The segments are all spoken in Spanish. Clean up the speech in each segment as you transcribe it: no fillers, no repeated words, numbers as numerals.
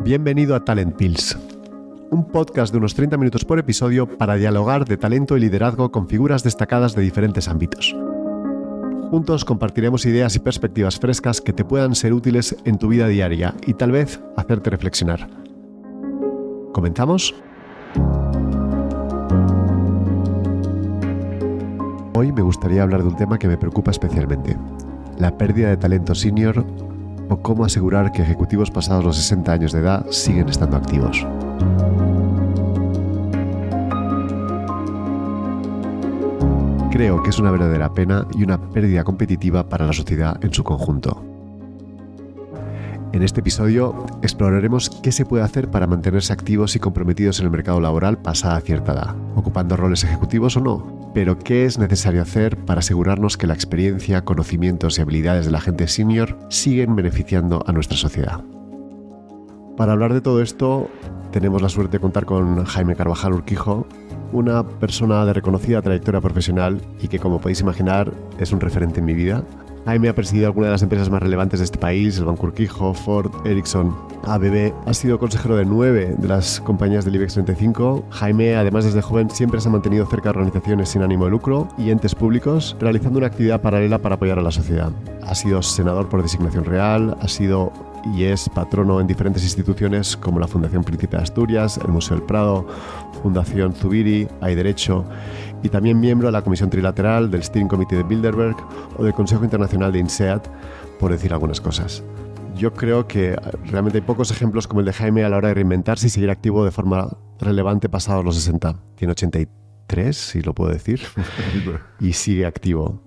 Bienvenido a Talent Pills, un podcast de unos 30 minutos por episodio para dialogar de talento y liderazgo con figuras destacadas de diferentes ámbitos. Juntos compartiremos ideas y perspectivas frescas que te puedan ser útiles en tu vida diaria y tal vez hacerte reflexionar. ¿Comenzamos? Hoy me gustaría hablar de un tema que me preocupa especialmente: la pérdida de talento senior o cómo asegurar que ejecutivos pasados los 60 años de edad siguen estando activos. Creo que es una verdadera pena y una pérdida competitiva para la sociedad en su conjunto. En este episodio exploraremos qué se puede hacer para mantenerse activos y comprometidos en el mercado laboral pasada cierta edad, ocupando roles ejecutivos o no, pero qué es necesario hacer para asegurarnos que la experiencia, conocimientos y habilidades de la gente senior siguen beneficiando a nuestra sociedad. Para hablar de todo esto, tenemos la suerte de contar con Jaime Carvajal Urquijo, una persona de reconocida trayectoria profesional y que, como podéis imaginar, es un referente en mi vida. Jaime ha presidido algunas de las empresas más relevantes de este país: el Banco Urquijo, Ford, Ericsson, ABB. Ha sido consejero de 9 de las compañías del IBEX 35. Jaime, además, desde joven siempre se ha mantenido cerca de organizaciones sin ánimo de lucro y entes públicos, realizando una actividad paralela para apoyar a la sociedad. Ha sido senador por designación real, ha sido y es patrono en diferentes instituciones como la Fundación Príncipe de Asturias, el Museo del Prado, Fundación Zubiri, Hay Derecho, y también miembro de la Comisión Trilateral, del Steering Committee de Bilderberg o del Consejo Internacional de INSEAD, por decir algunas cosas. Yo creo que realmente hay pocos ejemplos como el de Jaime a la hora de reinventarse y seguir activo de forma relevante pasados los 60. Tiene 83, si lo puedo decir, y sigue activo.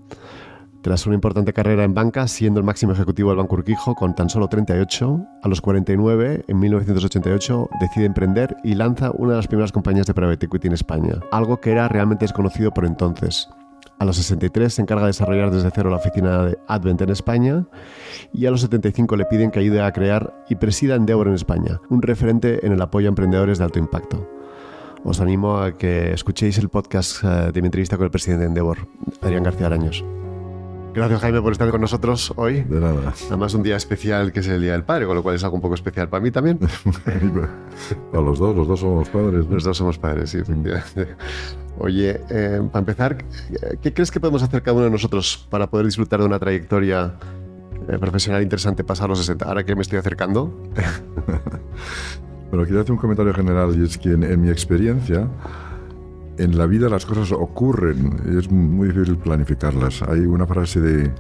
Tras una importante carrera en banca, siendo el máximo ejecutivo del Banco Urquijo con tan solo 38, a los 49, en 1988, decide emprender y lanza una de las primeras compañías de private equity en España, algo que era realmente desconocido por entonces. A los 63 se encarga de desarrollar desde cero la oficina de Advent en España y a los 75 le piden que ayude a crear y presida Endeavor en España, un referente en el apoyo a emprendedores de alto impacto. Os animo a que escuchéis el podcast de mi entrevista con el presidente de Endeavor, Adrián García Araños. Gracias, Jaime, por estar con nosotros hoy. De nada. Además, un día especial que es el Día del Padre, con lo cual es algo un poco especial para mí también. Para los dos somos padres, ¿no? Los dos somos padres, sí, efectivamente. Oye, para empezar, ¿qué crees que podemos hacer cada uno de nosotros para poder disfrutar de una trayectoria profesional interesante pasar los 60? Ahora que me estoy acercando. Bueno, quería hacer un comentario general, y es que en mi experiencia, en la vida las cosas ocurren, es muy difícil planificarlas. Hay una frase del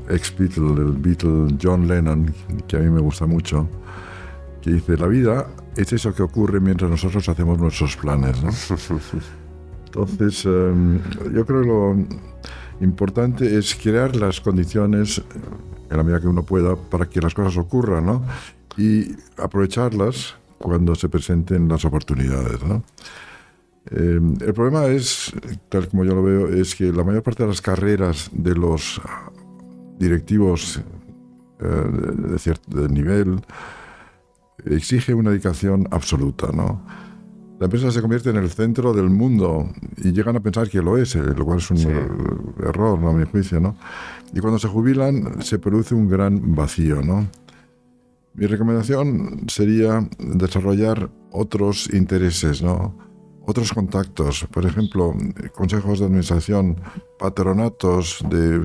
ex-Beatle, del Beatle John Lennon, que a mí me gusta mucho, que dice: la vida es eso que ocurre mientras nosotros hacemos nuestros planes, ¿no? Entonces, yo creo que lo importante es crear las condiciones, en la medida que uno pueda, para que las cosas ocurran, ¿no? Y aprovecharlas cuando se presenten las oportunidades, ¿no? El problema es, tal como yo lo veo, es que la mayor parte de las carreras de los directivos de nivel exige una dedicación absoluta, ¿no? La empresa se convierte en el centro del mundo y llegan a pensar que lo es, lo cual es un error, ¿no? A mi juicio, ¿no? Y cuando se jubilan se produce un gran vacío, ¿no? Mi recomendación sería desarrollar otros intereses, ¿no? Otros contactos, por ejemplo, consejos de administración, patronatos de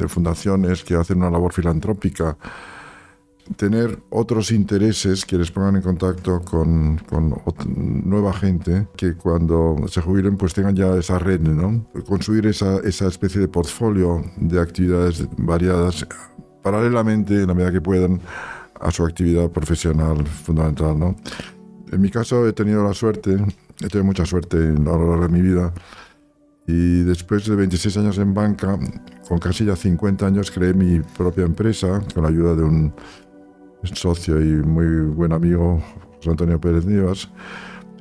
fundaciones que hacen una labor filantrópica, tener otros intereses que les pongan en contacto con nueva gente que cuando se jubilen pues tengan ya esa red, ¿no? Construir esa especie de portfolio de actividades variadas paralelamente, en la medida que puedan, a su actividad profesional fundamental, ¿no? En mi caso he tenido mucha suerte a lo largo de mi vida, y después de 26 años en banca, con casi ya 50 años, creé mi propia empresa con la ayuda de un socio y muy buen amigo, José Antonio Pérez Nivas.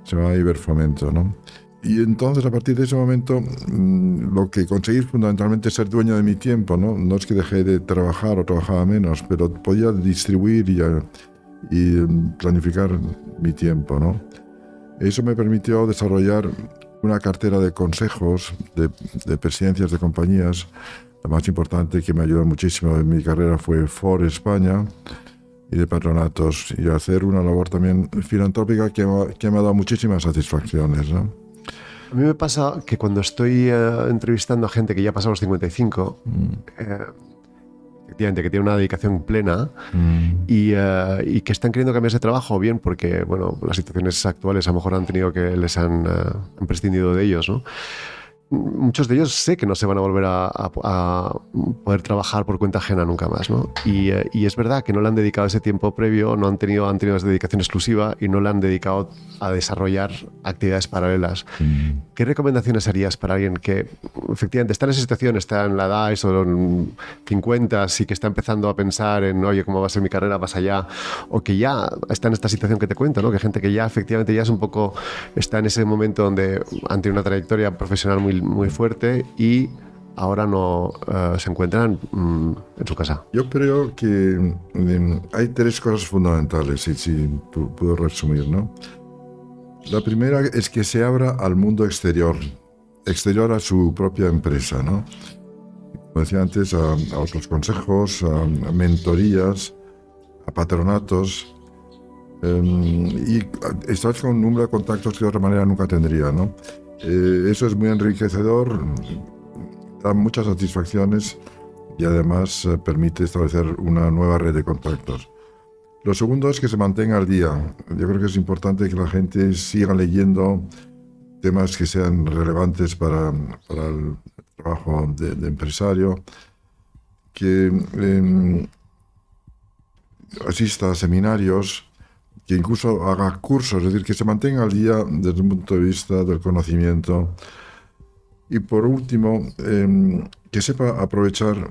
Se llama Iberfomento, ¿no? Y entonces, a partir de ese momento, lo que conseguí fundamentalmente es ser dueño de mi tiempo, ¿no? No es que dejé de trabajar o trabajaba menos, pero podía distribuir y planificar mi tiempo, ¿no? Eso me permitió desarrollar una cartera de consejos de presidencias de compañías La más importante, que me ayudó muchísimo en mi carrera, fue Ford España, y de patronatos, y hacer una labor también filantrópica que me ha dado muchísimas satisfacciones, ¿no? A mí me pasa que cuando estoy entrevistando a gente que ya pasa los 55, efectivamente, que tiene una dedicación plena y que están queriendo cambiar de trabajo, bien porque bueno, las situaciones actuales a lo mejor han prescindido de ellos, ¿no? Muchos de ellos sé que no se van a volver a poder trabajar por cuenta ajena nunca más, ¿no? Y es verdad que no le han dedicado ese tiempo previo, han tenido esa dedicación exclusiva y no le han dedicado a desarrollar actividades paralelas. ¿Qué recomendaciones harías para alguien que efectivamente está en esa situación, está en la edad, son 50 y que está empezando a pensar en, oye, ¿cómo va a ser mi carrera más allá? O que ya está en esta situación que te cuento, ¿no? Que gente que ya efectivamente ya es un poco, está en ese momento donde han tenido una trayectoria profesional muy fuerte y ahora no se encuentran en su casa. Yo creo que hay tres cosas fundamentales, si puedo resumir, ¿no? La primera es que se abra al mundo exterior a su propia empresa, ¿no? Como decía antes, a otros consejos, a mentorías, a patronatos, y establezca un número de contactos que de otra manera nunca tendría, ¿no? Eso es muy enriquecedor, da muchas satisfacciones y además permite establecer una nueva red de contactos. Lo segundo es que se mantenga al día. Yo creo que es importante que la gente siga leyendo temas que sean relevantes para el trabajo de empresario, que asista a seminarios, que incluso haga cursos, es decir, que se mantenga al día desde un punto de vista del conocimiento. Y por último, que sepa aprovechar,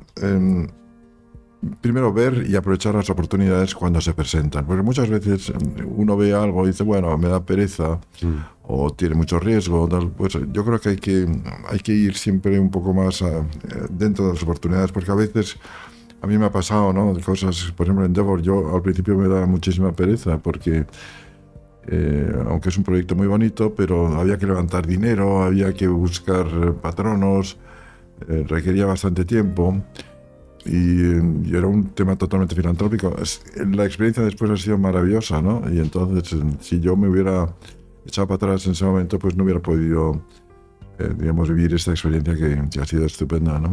primero ver y aprovechar las oportunidades cuando se presentan. Porque muchas veces uno ve algo y dice, bueno, me da pereza o tiene mucho riesgo. Tal. Pues yo creo que hay que ir siempre un poco más dentro de las oportunidades, porque a veces... A mí me ha pasado, ¿no? Cosas, por ejemplo, en Endeavor, yo al principio me daba muchísima pereza porque, aunque es un proyecto muy bonito, pero había que levantar dinero, había que buscar patronos, requería bastante tiempo y era un tema totalmente filantrópico. La experiencia después ha sido maravillosa, ¿no? Y entonces, si yo me hubiera echado para atrás en ese momento, pues no hubiera podido... vivir esta experiencia que ha sido estupenda, ¿no?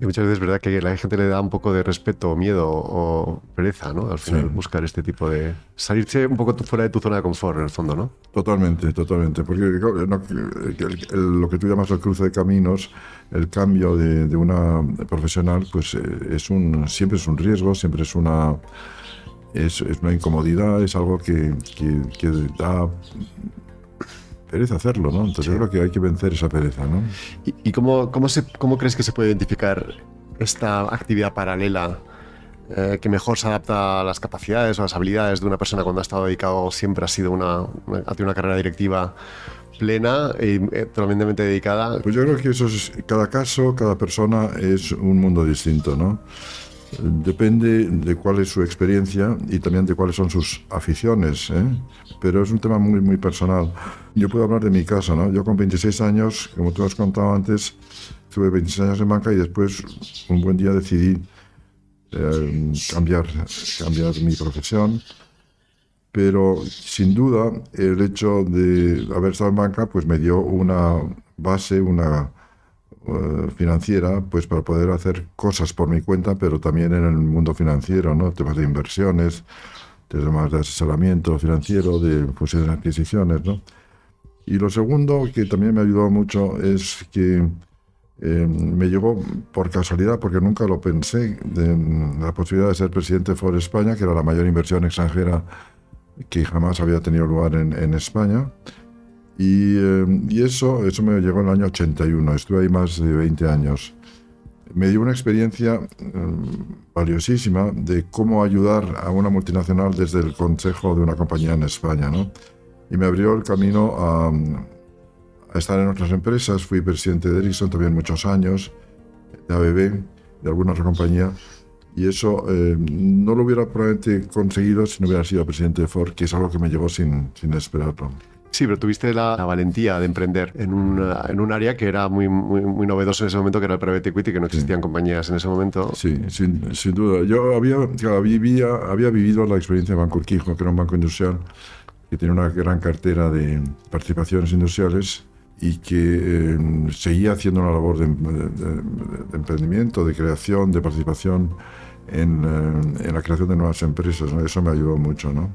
Y muchas veces es verdad que a la gente le da un poco de respeto, miedo o pereza, ¿no? Al final buscar este tipo de... salirse un poco fuera de tu zona de confort, en el fondo, ¿no? Totalmente, porque lo que tú llamas el cruce de caminos, el cambio de una profesional, pues siempre es un riesgo, siempre es una incomodidad, es algo que da... pereza hacerlo, ¿no? Entonces yo creo que hay que vencer esa pereza, ¿no? ¿Y cómo crees que se puede identificar esta actividad paralela que mejor se adapta a las capacidades o a las habilidades de una persona cuando ha estado dedicado, siempre ha sido ha tenido una carrera directiva plena y totalmente dedicada? Pues yo creo que eso es, cada caso, cada persona es un mundo distinto, ¿no? Depende de cuál es su experiencia y también de cuáles son sus aficiones, ¿eh? Pero es un tema muy, muy personal. Yo puedo hablar de mi caso, ¿no? Yo con 26 años, como tú has contado antes, tuve 26 años en banca y después un buen día decidí cambiar mi profesión. Pero sin duda el hecho de haber estado en banca pues me dio una base, financiera, pues para poder hacer cosas por mi cuenta, pero también en el mundo financiero, ¿no? Temas de inversiones, temas de asesoramiento financiero, de fusiones y adquisiciones, ¿no? Y lo segundo que también me ayudó mucho es que me llegó por casualidad, porque nunca lo pensé, la posibilidad de ser presidente de Ford España, que era la mayor inversión extranjera que jamás había tenido lugar en España. Y eso me llegó en el año 81, estuve ahí más de 20 años. Me dio una experiencia valiosísima de cómo ayudar a una multinacional desde el consejo de una compañía en España, ¿no? Y me abrió el camino a estar en otras empresas. Fui presidente de Ericsson también muchos años, de ABB, de alguna otra compañía. Y eso no lo hubiera probablemente conseguido si no hubiera sido presidente de Ford, que es algo que me llegó sin esperarlo. Sí, pero tuviste la valentía de emprender en un área que era muy novedoso en ese momento, que era el private equity, que no existían compañías en ese momento. Sí, sin duda. Yo había vivido la experiencia de Banco Urquijo, que era un banco industrial que tiene una gran cartera de participaciones industriales y que seguía haciendo una labor de emprendimiento, de creación, de participación en la creación de nuevas empresas, ¿no? Eso me ayudó mucho, ¿no?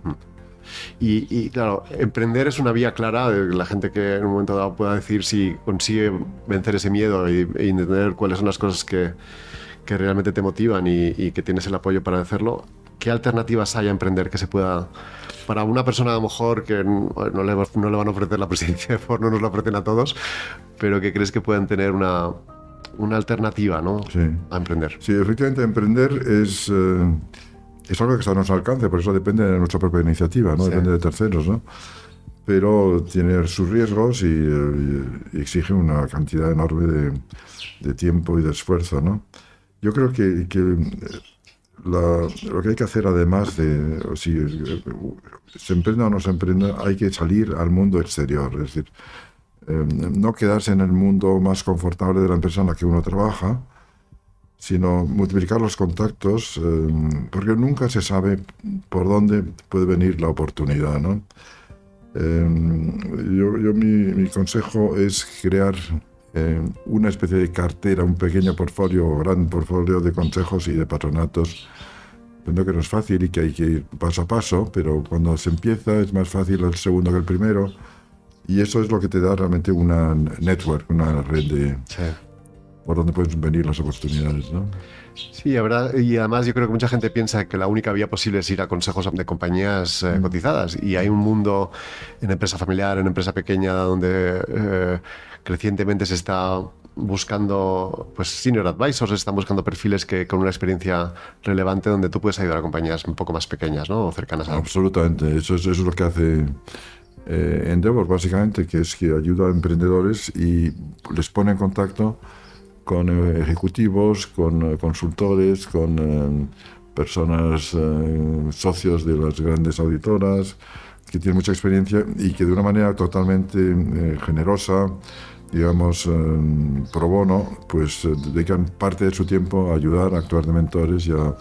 Y claro, emprender es una vía clara de la gente que en un momento dado pueda decir si consigue vencer ese miedo e entender cuáles son las cosas que realmente te motivan y que tienes el apoyo para hacerlo. ¿Qué alternativas hay a emprender que se pueda... Para una persona a lo mejor que no le van a ofrecer la presidencia de Ford, no nos la ofrecen a todos, pero que crees que pueden tener una alternativa, ¿no? Sí. A emprender? Sí, efectivamente, emprender es algo que está a nuestro alcance, por eso depende de nuestra propia iniciativa, no Sí. depende de terceros, ¿no? Pero tiene sus riesgos y exige una cantidad enorme de tiempo y de esfuerzo, ¿no? Yo creo que lo que hay que hacer, además de si se emprenda o no se emprenda, hay que salir al mundo exterior, es decir, no quedarse en el mundo más confortable de la empresa en la que uno trabaja, sino multiplicar los contactos, porque nunca se sabe por dónde puede venir la oportunidad, ¿no? Mi consejo es crear una especie de cartera, un pequeño portfolio o gran portfolio de consejos y de patronatos. Entiendo que no es fácil y que hay que ir paso a paso, pero cuando se empieza es más fácil el segundo que el primero, y eso es lo que te da realmente una network, una red de... Sí. por donde pueden venir las oportunidades, ¿no? Sí, ¿verdad? Y además yo creo que mucha gente piensa que la única vía posible es ir a consejos de compañías cotizadas, y hay un mundo en empresa familiar, en empresa pequeña, donde crecientemente se está buscando, pues, senior advisors, están buscando perfiles que con una experiencia relevante, donde tú puedes ayudar a compañías un poco más pequeñas, ¿no? O cercanas a... Absolutamente, eso es lo que hace Endeavor, básicamente, que es que ayuda a emprendedores y les pone en contacto con ejecutivos, con consultores, con personas, socios de las grandes auditoras, que tienen mucha experiencia y que de una manera totalmente generosa, digamos, pro bono, pues dedican parte de su tiempo a ayudar, a actuar de mentores y a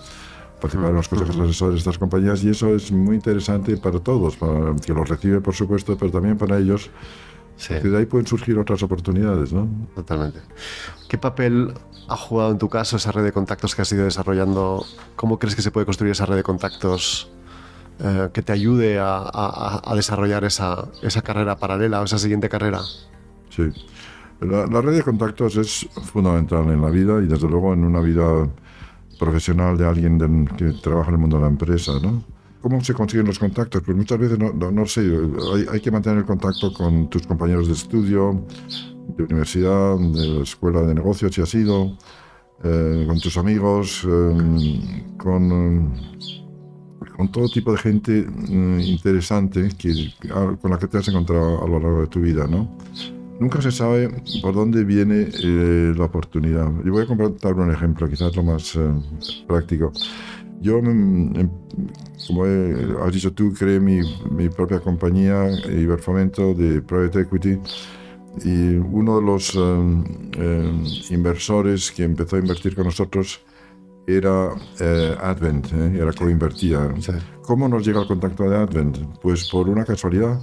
participar en los consejos asesores de estas compañías, y eso es muy interesante para todos, para el que los recibe, por supuesto, pero también para ellos. Sí. Que de ahí pueden surgir otras oportunidades, ¿no? Totalmente. ¿Qué papel ha jugado en tu caso esa red de contactos que has ido desarrollando? ¿Cómo crees que se puede construir esa red de contactos que te ayude a desarrollar esa carrera paralela o esa siguiente carrera? Sí. La red de contactos es fundamental en la vida y desde luego en una vida profesional de alguien que trabaja en el mundo de la empresa, ¿no? ¿Cómo se consiguen los contactos? Pues muchas veces, no sé, hay que mantener el contacto con tus compañeros de estudio, de universidad, de la escuela de negocios si has ido, con tus amigos, con todo tipo de gente interesante con la que te has encontrado a lo largo de tu vida, ¿no? Nunca se sabe por dónde viene la oportunidad. Yo voy a contar un ejemplo, quizás lo más práctico. Yo, como has dicho tú, creé mi propia compañía, Iberfomento, de Private Equity, y uno de los inversores que empezó a invertir con nosotros era Advent, era coinvertía. Sí. ¿Cómo nos llega el contacto de Advent? Pues por una casualidad,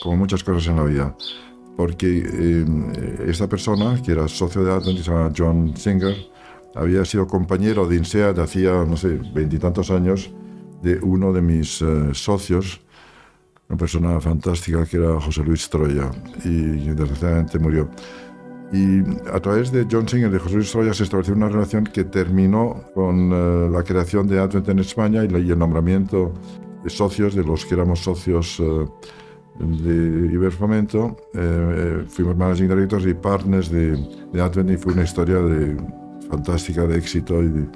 como muchas cosas en la vida. Porque esta persona, que era socio de Advent, se llama John Singer, había sido compañero de INSEAD de hacía, no sé, 20 y tantos años, de uno de mis socios, una persona fantástica que era José Luis Troya, y desgraciadamente murió. Y a través de John Singer y de José Luis Troya se estableció una relación que terminó con la creación de Advent en España y el nombramiento de socios, de los que éramos socios de Iberfomento. Fuimos managing directors y partners de Advent, y fue una historia fantástica de éxito y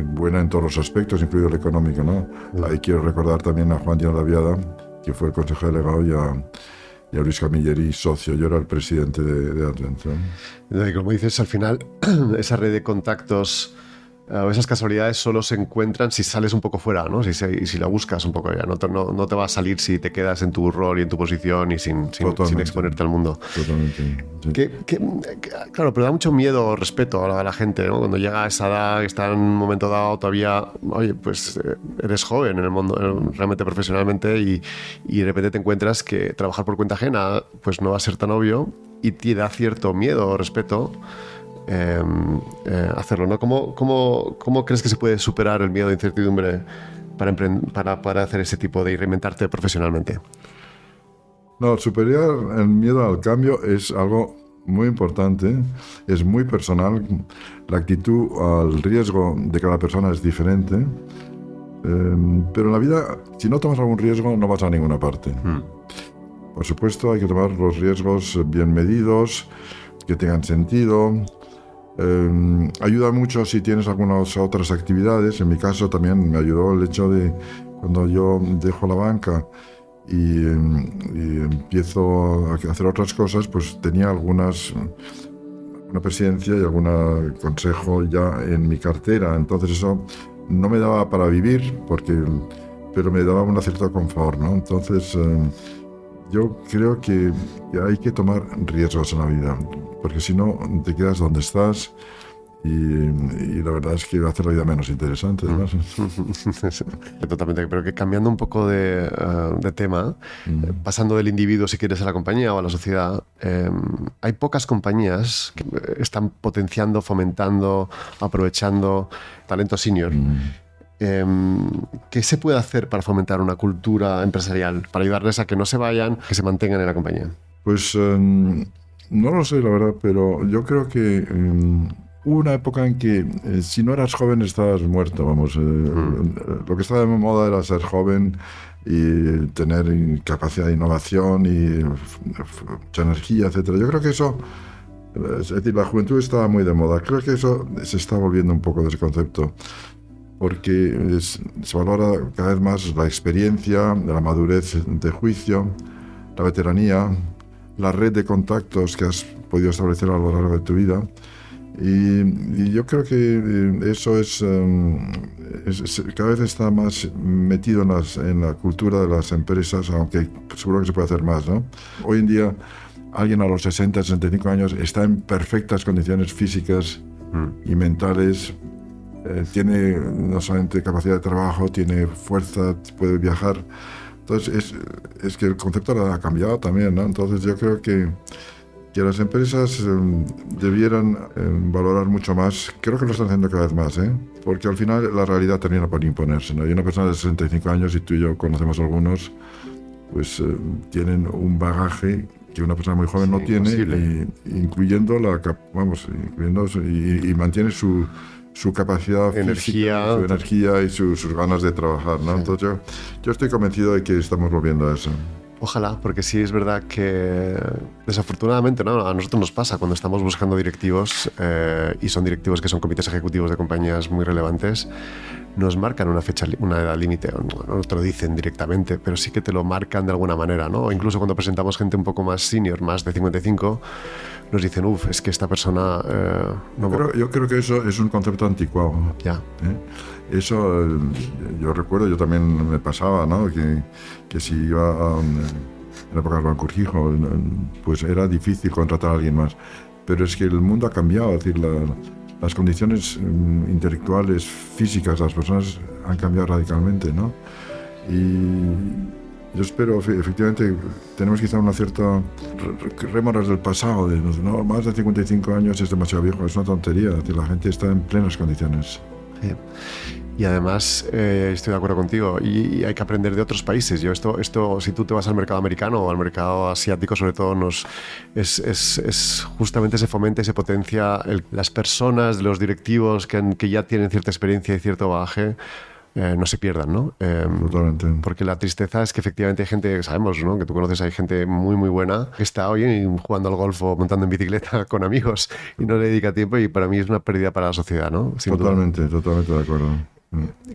buena en todos los aspectos, incluido el económico, ¿no? Ahí quiero recordar también a Juan Díaz Laviada, que fue el consejero delegado, y a Luis Camilleri, socio. Yo era el presidente de Advent, ¿no? Y como dices, al final, esa red de contactos esas casualidades solo se encuentran si sales un poco fuera, ¿no? Si la buscas un poco ya. No te va a salir si te quedas en tu rol y en tu posición y sin exponerte al mundo. Totalmente. Sí. Claro, pero da mucho miedo o respeto a la gente, ¿no? Cuando llega a esa edad, que está en un momento dado todavía, oye, pues eres joven en el mundo, realmente profesionalmente, y de repente te encuentras que trabajar por cuenta ajena pues no va a ser tan obvio y te da cierto miedo o respeto hacerlo, ¿no? ¿Cómo crees que se puede superar el miedo de incertidumbre para hacer ese tipo de reinventarte profesionalmente? No, superar el miedo al cambio es algo muy importante, es muy personal. La actitud al riesgo de cada persona es diferente, pero en la vida, si no tomas algún riesgo, no vas a ninguna parte. Por supuesto, hay que tomar los riesgos bien medidos, que tengan sentido. Ayuda mucho si tienes algunas otras actividades. En mi caso también me ayudó el hecho de cuando yo dejo la banca y empiezo a hacer otras cosas, pues tenía una presidencia y algún consejo ya en mi cartera. Entonces eso no me daba para vivir, pero me daba un cierto confort, ¿no? Entonces yo creo que hay que tomar riesgos en la vida, porque si no te quedas donde estás y la verdad es que va a hacer la vida menos interesante, además. Totalmente, pero que cambiando un poco de tema, pasando del individuo, si quieres, a la compañía o a la sociedad, hay pocas compañías que están potenciando, fomentando, aprovechando talento senior. ¿Qué se puede hacer para fomentar una cultura empresarial, para ayudarles a que no se vayan, que se mantengan en la compañía? Pues no lo sé, la verdad, pero yo creo que hubo una época en que si no eras joven estabas muerto, vamos. Lo que estaba de moda era ser joven y tener capacidad de innovación y mucha energía, etcétera. Yo creo que eso, es decir, la juventud estaba muy de moda. Creo que eso se está volviendo un poco de ese concepto, porque se valora cada vez más la experiencia, la madurez de juicio, la veteranía, la red de contactos que has podido establecer a lo largo de tu vida. Y yo creo que eso cada vez está más metido en la cultura de las empresas, aunque seguro que se puede hacer más, ¿no? Hoy en día alguien a los 60, 65 años está en perfectas condiciones físicas y mentales. Tiene no solamente capacidad de trabajo, tiene fuerza, puede viajar. Entonces es que el concepto ha cambiado también, ¿no? Entonces yo creo que las empresas debieran valorar mucho más. Creo que lo están haciendo cada vez más, porque al final la realidad termina por imponerse, ¿no? Y una persona de 65 años, y tú y yo conocemos algunos, pues tienen un bagaje que una persona muy joven no tiene, incluyendo y mantiene su capacidad energía, física, su energía y sus ganas de trabajar, ¿no? Sí. Entonces yo estoy convencido de que estamos volviendo a eso. Ojalá, porque sí es verdad que desafortunadamente, ¿no? A nosotros nos pasa cuando estamos buscando directivos y son directivos que son comités ejecutivos de compañías muy relevantes, nos marcan una edad límite, no te lo dicen directamente, pero sí que te lo marcan de alguna manera, ¿no? O incluso cuando presentamos gente un poco más senior, más de 55, nos dicen, es que esta persona... Yo creo que eso es un concepto anticuado. Ya. Eso, yo recuerdo, yo también me pasaba, ¿no? Que si iba en la época del Banco Urquijo, pues era difícil contratar a alguien más. Pero es que el mundo ha cambiado, es decir, las condiciones intelectuales, físicas de las personas han cambiado radicalmente, ¿no? Y yo espero, efectivamente, tenemos quizá una cierta rémoras del pasado, no, más de 55 años es demasiado viejo, es una tontería, es decir, la gente está en plenas condiciones. Sí. Y además estoy de acuerdo contigo y hay que aprender de otros países. Yo esto si tú te vas al mercado americano o al mercado asiático, sobre todo, es justamente se fomenta y se potencia las personas, los directivos que ya tienen cierta experiencia y cierto bagaje, no se pierdan, ¿no? Totalmente. Porque la tristeza es que efectivamente hay gente, sabemos, ¿no? Que tú conoces, hay gente muy muy buena que está hoy jugando al golf o montando en bicicleta con amigos y no le dedica tiempo, y para mí es una pérdida para la sociedad, ¿no? Totalmente de acuerdo.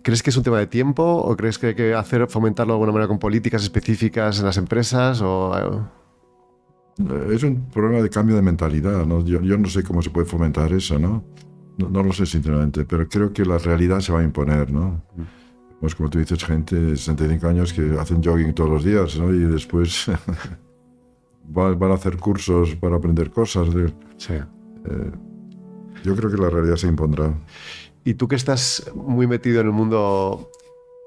¿Crees que es un tema de tiempo o crees que hay que fomentarlo de alguna manera con políticas específicas en las empresas? Es un problema de cambio de mentalidad, ¿no? Yo no sé cómo se puede fomentar eso, ¿no? No lo sé sinceramente, pero creo que la realidad se va a imponer, ¿no? Pues como tú dices, gente de 65 años que hacen jogging todos los días, ¿no? Y después van a hacer cursos para aprender cosas. Sí. Yo creo que la realidad se impondrá. Y tú que estás muy metido en el mundo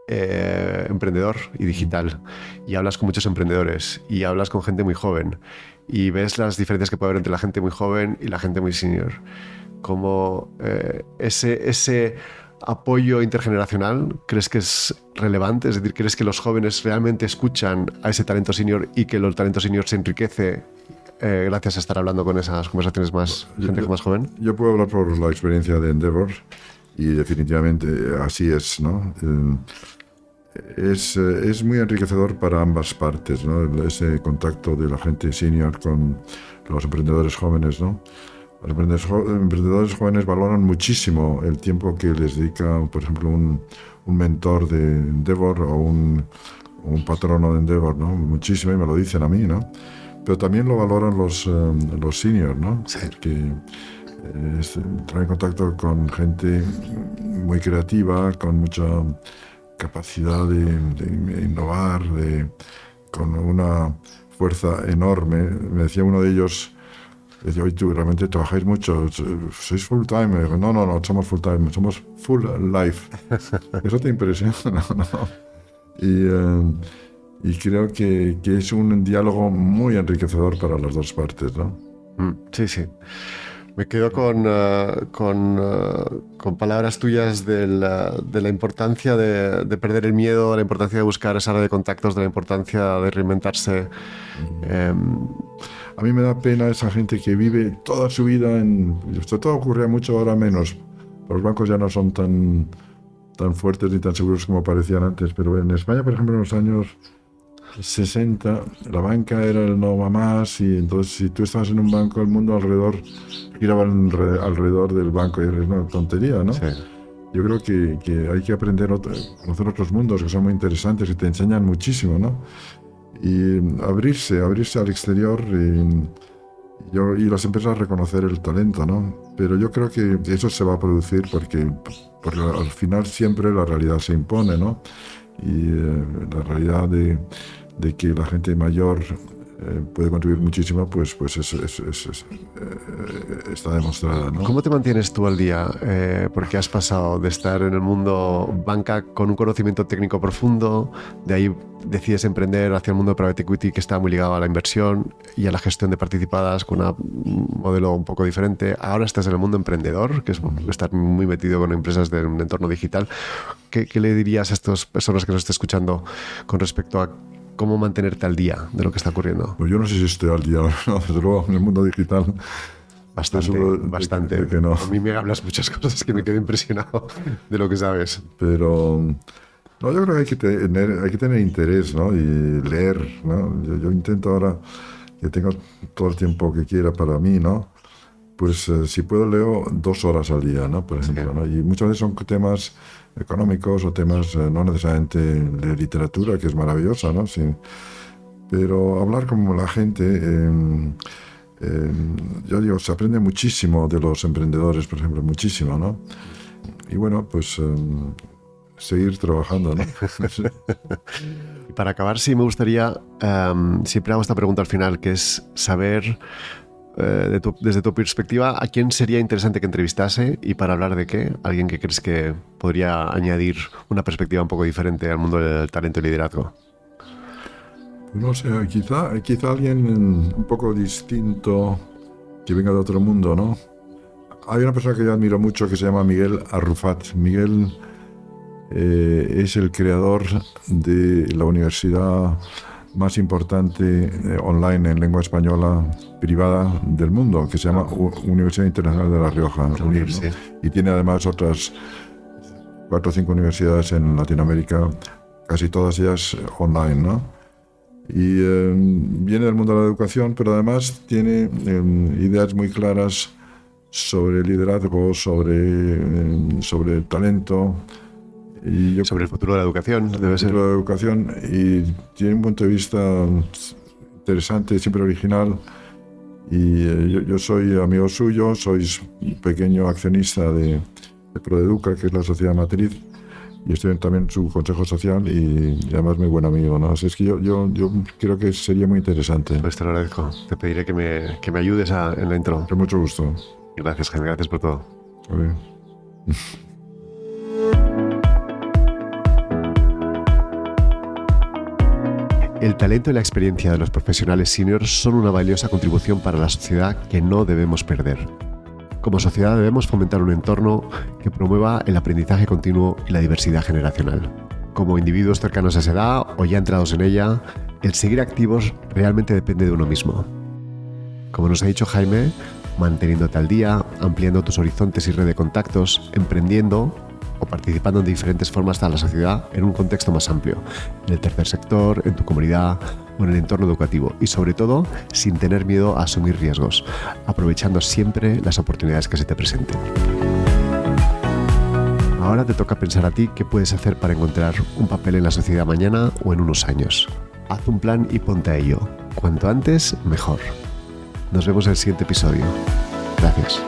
emprendedor y digital, y hablas con muchos emprendedores, y hablas con gente muy joven, y ves las diferencias que puede haber entre la gente muy joven y la gente muy senior, como ese apoyo intergeneracional, ¿crees que es relevante? Es decir, ¿crees que los jóvenes realmente escuchan a ese talento senior y que el talento senior se enriquece gracias a estar hablando con esas conversaciones más gente más joven? Yo puedo hablar por la experiencia de Endeavor y definitivamente así es, ¿no? Es muy enriquecedor para ambas partes, ¿no? Ese contacto de la gente senior con los emprendedores jóvenes, ¿no? Los emprendedores jóvenes valoran muchísimo el tiempo que les dedica, por ejemplo, un mentor de Endeavor o un patrono de Endeavor, ¿no? Muchísimo, y me lo dicen a mí, ¿no? Pero también lo valoran los seniors, ¿no? Sí. Que traen contacto con gente muy creativa, con mucha capacidad de innovar, con una fuerza enorme. Me decía uno de ellos, decía, oye, tú realmente trabajáis mucho, ¿sois full time? Me dijo, no, somos full time, somos full life. ¿Eso te impresiona? No. Y creo que es un diálogo muy enriquecedor para las dos partes, ¿no? Sí, sí. Me quedo con palabras tuyas de la importancia de perder el miedo, de la importancia de buscar esa red de contactos, de la importancia de reinventarse. A mí me da pena esa gente que vive toda su vida sobre todo ocurría mucho, ahora menos. Los bancos ya no son tan fuertes ni tan seguros como parecían antes, pero en España, por ejemplo, en los años 60, la banca era el no va más, y entonces si tú estabas en un banco, el mundo alrededor giraba alrededor del banco, y es una tontería, ¿no? Sí. Yo creo que hay que aprender a conocer otros mundos que son muy interesantes y te enseñan muchísimo, ¿no? Y abrirse al exterior y las empresas reconocer el talento, ¿no? Pero yo creo que eso se va a producir porque al final siempre la realidad se impone, ¿no? Y la realidad de que la gente mayor puede contribuir muchísimo, pues está demostrada, ¿no? ¿Cómo te mantienes tú al día? Porque has pasado de estar en el mundo banca con un conocimiento técnico profundo, de ahí decides emprender hacia el mundo de private equity, que está muy ligado a la inversión y a la gestión de participadas con un modelo un poco diferente. Ahora estás en el mundo emprendedor, que es estar muy metido con empresas de un entorno digital. ¿Qué le dirías a estas personas que nos estén escuchando con respecto a cómo mantenerte al día de lo que está ocurriendo? Pues yo no sé si estoy al día, ¿no? Desde luego en el mundo digital. Bastante. De que no. A mí me hablas muchas cosas que me quedo impresionado de lo que sabes. Pero no, yo creo que hay que tener interés, ¿no? Y leer, ¿no? Yo intento ahora que tengo todo el tiempo que quiera para mí, ¿no? Pues si puedo leo 2 horas al día, ¿no? Por ejemplo, sí. ¿No? Y muchas veces son temas económicos o temas no necesariamente de literatura, que es maravillosa, ¿no? Sí. Pero hablar como la gente, yo digo, se aprende muchísimo de los emprendedores, por ejemplo, muchísimo, ¿no? Y bueno, pues seguir trabajando, ¿no? Y para acabar, sí me gustaría, siempre hago esta pregunta al final, que es saber, desde tu perspectiva, ¿a quién sería interesante que entrevistase y para hablar de qué? ¿Alguien que crees que podría añadir una perspectiva un poco diferente al mundo del talento y liderazgo? No sé, quizá alguien un poco distinto, que venga de otro mundo, ¿no? Hay una persona que yo admiro mucho que se llama Miguel Arrufat. Miguel es el creador de la universidad más importante online en lengua española privada del mundo, que se llama Universidad Internacional de La Rioja, UNIR, ¿no? Y tiene además otras 4 o 5 universidades en Latinoamérica, casi todas ellas online, ¿no? Y viene del mundo de la educación, pero además tiene ideas muy claras sobre liderazgo, sobre el talento. Y sobre el futuro de la educación, debe ser. El futuro de la educación, y tiene un punto de vista interesante, siempre original. Y yo soy amigo suyo, sois un pequeño accionista de Proeduca, que es la sociedad matriz, y estoy también en su consejo social y además muy buen amigo, ¿no? Así es que yo creo que sería muy interesante. Pues te lo agradezco. Te pediré que me ayudes en la intro. Con mucho gusto. Gracias, Jaime. Gracias por todo. Vale. El talento y la experiencia de los profesionales seniors son una valiosa contribución para la sociedad que no debemos perder. Como sociedad debemos fomentar un entorno que promueva el aprendizaje continuo y la diversidad generacional. Como individuos cercanos a esa edad o ya entrados en ella, el seguir activos realmente depende de uno mismo. Como nos ha dicho Jaime, manteniéndote al día, ampliando tus horizontes y red de contactos, emprendiendo o participando en diferentes formas de la sociedad en un contexto más amplio, en el tercer sector, en tu comunidad o en el entorno educativo y sobre todo sin tener miedo a asumir riesgos, aprovechando siempre las oportunidades que se te presenten. Ahora te toca pensar a ti qué puedes hacer para encontrar un papel en la sociedad mañana o en unos años. Haz un plan y ponte a ello. Cuanto antes, mejor. Nos vemos en el siguiente episodio. Gracias.